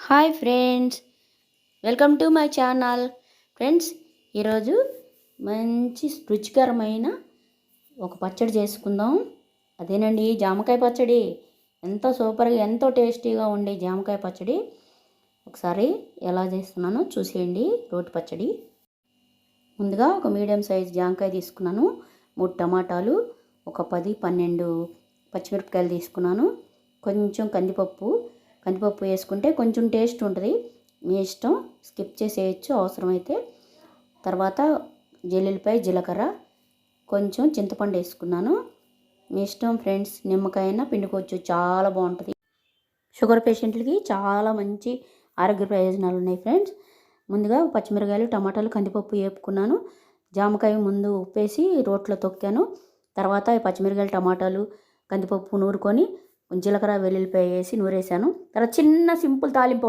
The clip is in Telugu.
Hi friends, welcome to my channel. Friends, ఈరోజు మంచి రుచికరమైన ఒక పచ్చడి చేసుకుందాం. అదేనండి, జామకాయ పచ్చడి. ఎంతో సూపర్గా, ఎంతో టేస్టీగా ఉండే జామకాయ పచ్చడి. ఒకసారి ఎలా చేస్తున్నానో చూసేయండి. రోటి పచ్చడి. ముందుగా ఒక మీడియం సైజ్ జామకాయ తీసుకున్నాను. 3 టమాటాలు, ఒక 10-12 పచ్చిమిరపకాయలు తీసుకున్నాను. కొంచెం కందిపప్పు వేసుకుంటే కొంచెం టేస్ట్ ఉంటుంది. మీ ఇష్టం, స్కిప్ చేసేయచ్చు అవసరమైతే. తర్వాత వెల్లుల్లిపాయ, జీలకర్ర, కొంచెం చింతపండు వేసుకున్నాను. మీ ఇష్టం ఫ్రెండ్స్, నిమ్మకాయన పిండుకోవచ్చు, చాలా బాగుంటుంది. షుగర్ పేషెంట్లకి చాలా మంచి ఆరోగ్య ప్రయోజనాలు ఉన్నాయి ఫ్రెండ్స్. ముందుగా పచ్చిమిరకాయలు, టమాటాలు, కందిపప్పు వేపుకున్నాను. జామకాయ ముందు ఉప్పేసి రోట్లో తొక్కాను. తర్వాత పచ్చిమిరకాయలు, టమాటాలు, కందిపప్పు నూరుకొని జీలకర్ర, వెల్లుల్లిపాయ వేసి నూరేసాను. తర్వాత చిన్న సింపుల్ తాలింపు